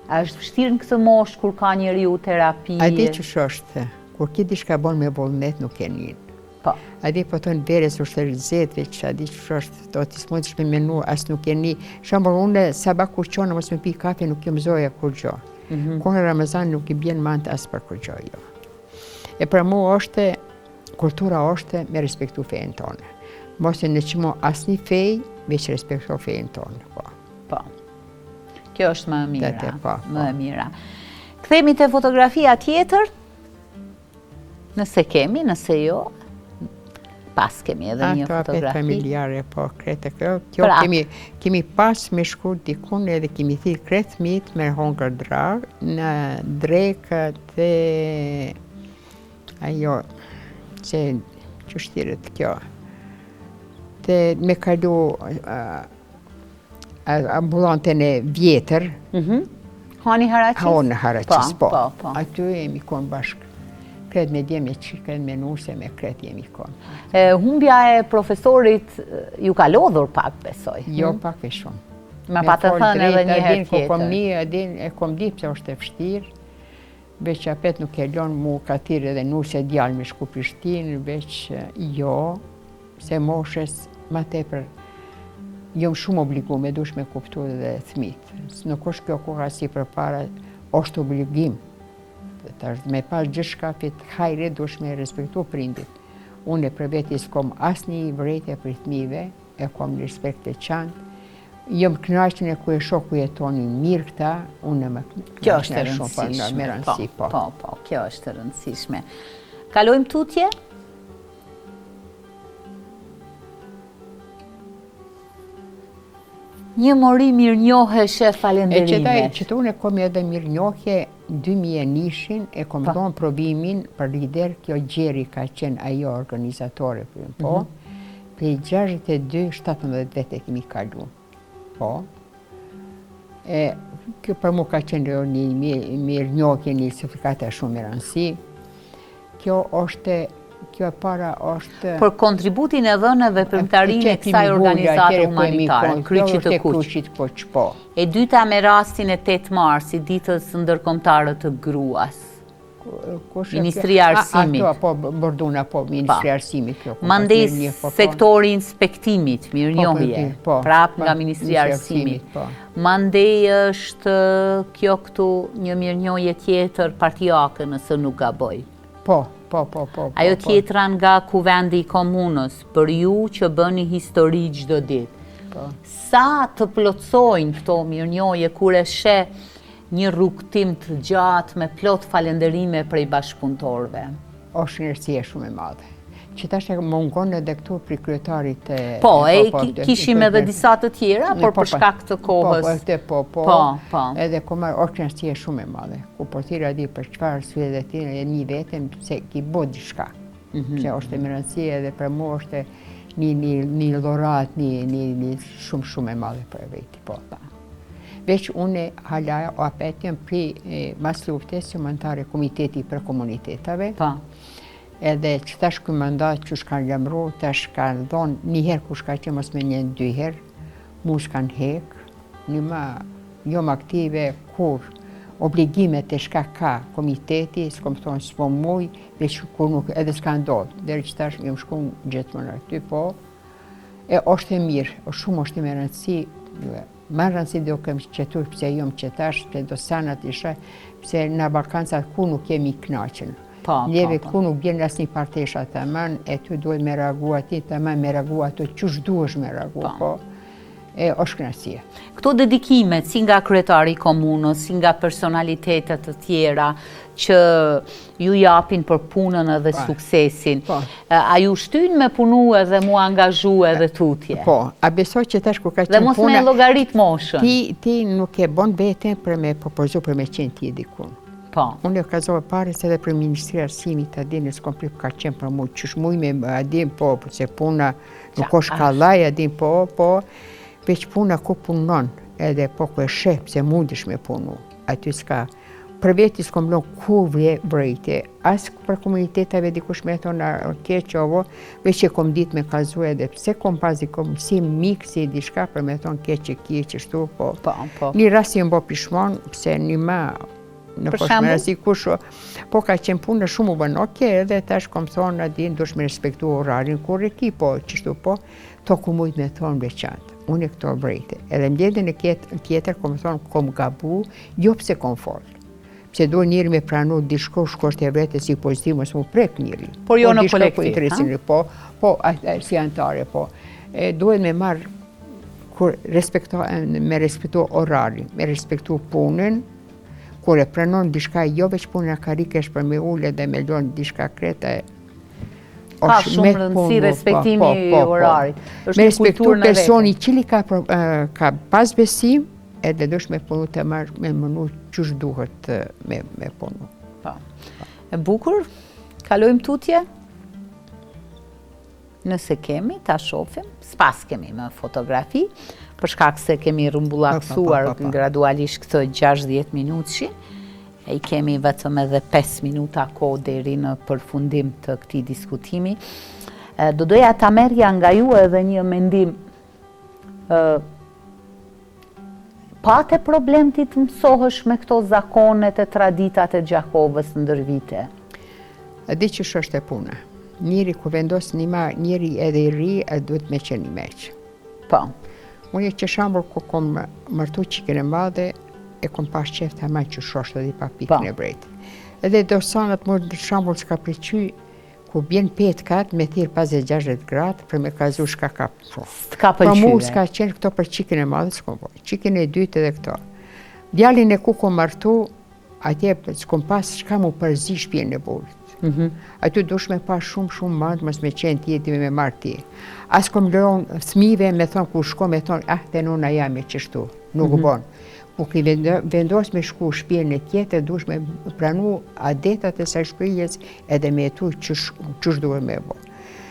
A është vështirë në këtë moshë kur ka njeriu terapi? A di që është, kur ki diçka bon me vullnet nuk e njën. Po. A di po tonë beres është rëzet veç, a di që është, do t'i s'mod shme menu, as nuk e një. Shambur, unë sabah kur qonë, mos me pi kafe, nuk jë mëzoja kur gjo. Kone Ramazan nuk i bjen mante as për kur gjo, jo. E për mu është, kultura është me respektu fejnë tonë. Mos e në që mo as një fej, veç respektu fejnë tonë. Po. Kjo është më e mira. Kthehemi te fotografia tjetër, nëse kemi, nëse jo, pas kemi edhe një fotografi. Ato apet familjare, po, kretë kjo. Kjo kemi pas me shku dikun edhe kemi thirë kretë mit me hongër drag në drekë të ajo, që shtirët kjo, të me kalu ambulantën e vjetër. Hani Haracis? Hani Haracis, po. Aty jemi konë bashkë. Kretë me dje me qikë, kretë me nuse, me kretë jemi konë. Humbja e profesorit ju ka lodhur pak, besoj? Jo, pak e shumë. Me pa të thënë edhe një herë tjetër. E kom di pëse është e fështirë, veç apet nuk e lonë mu ka tirë edhe nuse djallë me shku Prishtinë, veç jo, se moshës ma tepër jom shumë obligu me dush me kuptu dhe thmit. Nuk është kjo koha si për para, është obligim. Me pas gjithë fit hajre dush me respektu prindit. Unë e për veti s'kom asë një vrejtje për thmive, e kom respekt të qanë. Jom knaqën e ku e shok ku jetoni mirë këta, unë me kjo është e rëndësishme. Po, kjo është e rëndësishme. Kalojmë tutje? Një mori mirënjoheshe, falenderimet. Që të unë e kom edhe mirënjohje 2001 e kom donë provimin për lider, kjo Gjeri ka qenë ajo organizatore për po, për 62-17 vete kemi kalu. Po. Kjo për mu ka qenë një mirënjohje, një sufikata shumë e rëndësi. Kjo është kjo para është... Për kontributin e dhënë dhe veprimtarinë e kësaj organizate humanitare, Kryqit të Kuq. E dyta me rastin e 8 marsit, ditës ndërkombëtare të gruas. Ministria e Arsimit. Ato, po, Borduna, po, Ministria e Arsimit. Mandej sektori inspektimit, mirënjohje, prap nga Ministria e Arsimit. Mandej është kjo këtu një mirënjohje tjetër partijake, nëse nuk gaboj. Po. Ajo tjetra nga kuvendi i komunës, për ju që bëni histori çdo ditë. Sa të plotsojnë këto mirënjohje kur e sheh një rrugtim të gjatë me plot falënderime prej bashkëpunëtorëve? Është njerësie shumë e madhe. që tash e mungon edhe këtu pri kryetarit kishim edhe disa të tjera, por për shkak të kohës. Edhe ku marrë orkënësie shumë e madhe. Ku portira di për çfarë sfidë ti e një vetëm se ki bë diçka. Që është e mirësi edhe për mua është një llorat, një shumë e madhe për veti, po. Veç unë hala apetjem pri mas luftës që mëntare komiteti për komunitetave. Edhe që tash këj mandat që shkanë gjamru, tash kanë dhonë njëherë ku shka që mos me njën 2 herë, mu shkanë hek, një ma jom aktive kur obligimet e shka ka komiteti, s'kom thonë s'po muj, veç kur nuk edhe s'ka ndodhë, deri që tash jom shku gjithmonë aty, po, e është e mirë, shumë është e me rëndësi, ma rëndësi do kemë qetur pëse jom qetash, pëse do sanat isha, pëse në Balkancat ku nuk jemi knaqen. Njeve ku nuk bjen asë një partesha të aman, e ty duhet me reagua ti, të aman me reagua të qësh duhesh me reagua, po. E është knaqësia. Këto dedikimet, si nga kryetari i komunës, si nga personalitetet të tjera, që ju japin për punën edhe suksesin, a ju shtyn me punu edhe mu angazhu edhe tutje? Po, a besoj që tash kur ka qenë puna... Dhe mos me llogarit moshën. Ti nuk e bon veten për me propozu për me qenë ti dikun. Unë e kazove pare se dhe për Ministri Arsimit të adin e s'kom prip ka qenë për mu, qësh muj me adin po, se puna nuk është kalaj adin po, veç puna ku punon, edhe po ku e shep se mundish me punu, aty s'ka. Për veti s'kom lon kur vrejte, as për komunitetave dikush me thonë keq ovo, veç e kom dit me kazu edhe pse kom pazi kom si mik, si diçka për me thonë keq e kje qështu, po. Një rasi mbo pishmon, pse një ma në kosh me rasi kusho, po ka qenë punë shumë u bënë, edhe tash kom thonë adin, dush me respektu orarin, kur e ki, po, qështu po, to ku mujt me thonë veçantë, unë e këto brejte. Edhe mjedin e kjetër, kom thonë, kom gabu, jo pse kom folë. Pse do njëri me pranu dishko shkosht e vrete si pozitiv, mos mu prek njëri. Por jo në kolektiv, ha? Po, si antare, po. Duhet me marrë, me respektu orarin, me respektu punën, kur e pranon dishka jo veç punë a karikesh për me ullë dhe me lonë dishka kreta ka shumë rëndësi respektimi i orarit. Me respektu personi qili ka pas besim edhe dush me punu të marrë me mënu qësh duhet me punu. E bukur, kalojmë tutje? Nëse kemi, ta shofim, s'pas kemi me fotografi, për shkak se kemi rëmbullaksuar gradualisht këtë 60 minutëshi, e i kemi vetëm edhe 5 minuta kohë deri në përfundim të këtij diskutimi. Do doja ta merrja nga ju edhe një mendim. Pate problem ti të mësohesh me këto zakonet e traditat e Gjakovës ndër vite? A di që është e puna. Njëri ku vendos një marë, njëri edhe i ri, e duhet me qenë një meqë. Po. Unë që shambur ku kom mërtu qikën e madhe, e kom pas qef të amaj që shoshtë dhe pa pikën e brejtë. Edhe do sanat më shambur s'ka preqy, ku bjen petkat me thirë 50-60 gradë për me kazu shka ka po. Për mu s'ka qenë këto për qikën e madhe, s'kom po. Qikën e dytë edhe këto. Djalin e ku kom mërtu, atje s'kom pas shka mu përzi shpjen e bullit. Aty dush me pa shumë madhë, mos me qenë tjeti me marë ti. As kom lëron thmive me thonë ku shko me thonë, te nona jam e qështu, nuk u bonë. Ku ki vendos me shku shpjen e tjetër, dush me pranu adetat e sa shprijes edhe me jetu qësh duhe me bo.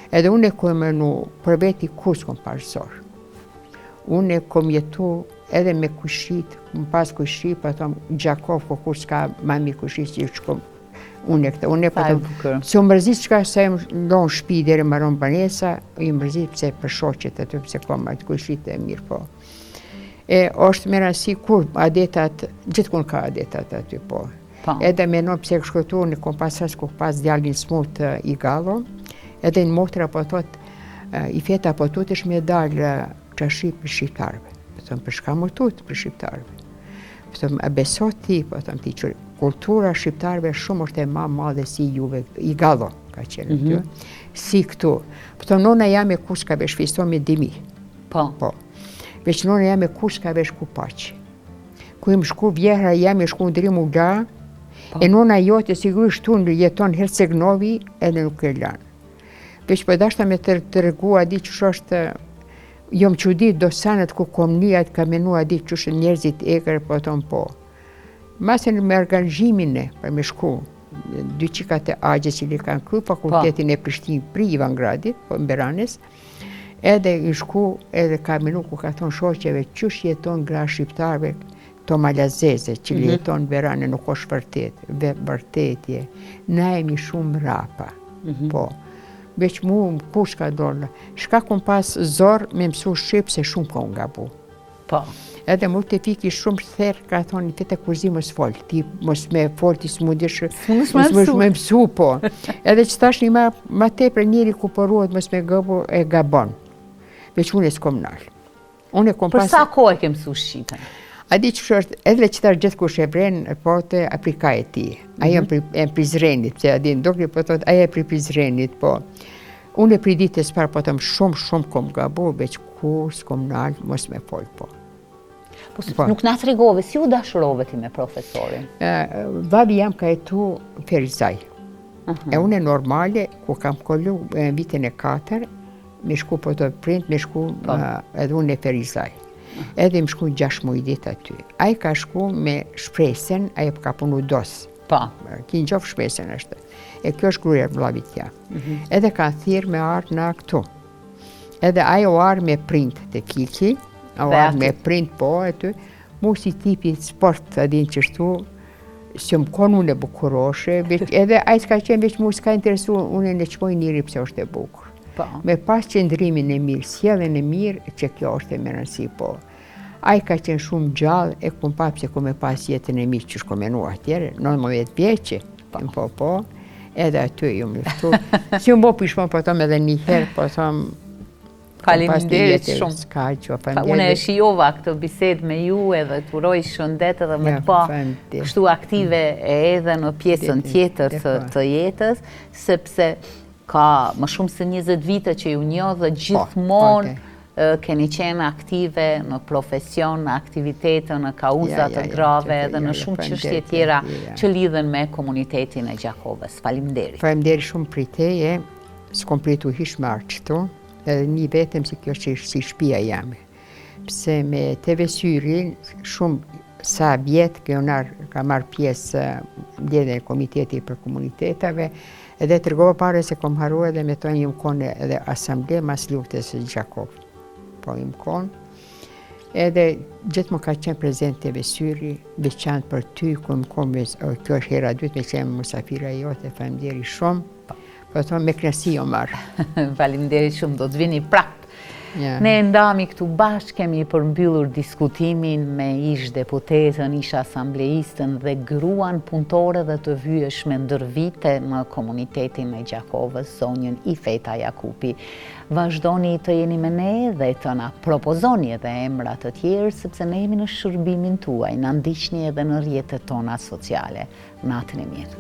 Edhe unë e kom mënu për veti ku s'kom parësor. Unë e kom jetu edhe me kushit, më pas kushit, pa thonë Gjakov, ku s'ka mami kushit që shkom. Unë e pëtëm, se më mërzit qka se më ndonë shpi dhere maron banesa, i më mërzit pëse për shoqet aty, pëse kom atë kushit e mirë po. E është me rasi kur adetat, gjithë kun ka adetat aty po. Edhe me në pëse shkotu, në kom pasas ku pas djallin smut i gallo, edhe në motra po thot, i feta po tut është me dalë qashi për shqiptarve. Pëtëm, për shka më tut për shqiptarve. Pëtëm, a besot ti, pëtëm ti që kultura shqiptarve shumë është e ma madhe si juve, i gallo ka qenë të, si këtu. Pëtëm, nona jam e kus ka vesh fisto me dimi. Po. Veç nona jam e kus ka vesh ku paqë. Ku im shku vjehra jam e shku ndrim u la, e nona jote sigurisht tu në jeton Herceg Novi edhe nuk e lanë. Veç po dashta me të regu a di që është, jom që di do sanet ku komnijat ka menu a di që është njerëzit egrë po tonë po. Masën me organizimin e, për me shku, dy qikat e agje që li kanë kry, fakultetin e Prishtinë pri Ivangradit, po në Beranes, edhe i shku, edhe ka menu ku ka thonë shoqeve, qësh jeton gra shqiptarve, to malazeze që li jeton në Berane nuk është vërtetje, na jemi shumë rapa, po. Veç mu kush ka dorë, shka kun pas zorë me mësu shqip se shumë ka unë gabu. Po. Edhe mu të fiki shumë therë, ka thonë, të të kurzi mos folë, ti mos me folë, ti s'mudish, mos me mësu, po. Edhe që tash një ma te për njëri ku përruat mos me gabu e gabon. Veç unë e s'kom nalë. Për sa kohë e ke mësu shqipen? A di që është, edhe që tash gjithë kush e vrenë, po të aprika e ti. Ajo e Prizrenit, se a di ndokri, po të ajo e pri Prizrenit, po. Unë e pri ditës parë, po të më shumë kom gabu, veç kur s'kom nalë, mos me folë, po. Nuk na të regove, si u dashurove ti me profesorin? Vavi jam ka jetu Ferizaj. E unë e normale, ku kam kollu vitin e 4, me shku po të prind, me shku edhe unë e Ferizaj. Edhe më shku 6 muj dit aty. Ai ka shku me shpresen, ai ka punu dos. Pa. Ki në gjofë shpresen është. E kjo është gruja vlavit tja. Edhe ka thirë me arë në këtu. Edhe ai o arë me prind të Kiki, o arë me prind po aty, mu si tipi sport të din qështu, që më konë unë e bukuroshe, edhe ai s'ka qenë veç mu s'ka interesu unë e në qmoj njëri pëse është e bukur. Me pas qëndrimin e mirë, sjelljen e mirë, që kjo është e më rëndësi, po. Ai ka qenë shumë gjallë, e kum pa pse ku me pas jetën e mirë që shkomenu atjere, 19 vjeqe, po, edhe aty ju më lëftu. Si më bo pishmon, po thom edhe një herë, po thom, faleminderit shumë. Unë e shijova këtë bisedë me ju edhe të uroj shëndet edhe me të pa kështu aktive edhe në pjesën tjetër të jetës, sepse ka më shumë se 20 vite që ju njoh dhe gjithmonë keni qenë aktive në profesion, në aktivitete, në kauzat të grave dhe në shumë çështje tjera që lidhen me komunitetin e Gjakovës. Faleminderit. Faleminderit shumë për teje, s'kom pritu hiç me ardh këtu, edhe një vetëm se kjo që si shtëpia jame. Pse me TV Syrin shumë sa vjet ka marrë pjesë mbledhjen e komiteti për komunitetave, edhe të rgova pare se kom haru edhe me to një më kone edhe asamble mas luftës e Gjakov. Po i më konë. Edhe gjithë më ka qenë prezent të Syri, veçantë për ty, ku më konë, kjo është hera dytë me qenë musafira jote, faleminderit shumë. Po thonë me knasi jo marë. Faleminderit shumë, do të vini prapë. Ne ndami këtu bashkë, kemi përmbyllur diskutimin me ish deputetën, ish asambleistën dhe gruan punëtore dhe të vyeshme ndër vite në komunitetin e Gjakovës, zonjën Ifeta Jakupi. Vazhdoni të jeni me ne dhe të na propozoni edhe emra të tjerë, sepse ne jemi në shërbimin tuaj, na ndiqni edhe në rrjetet tona sociale. Natën e mirë.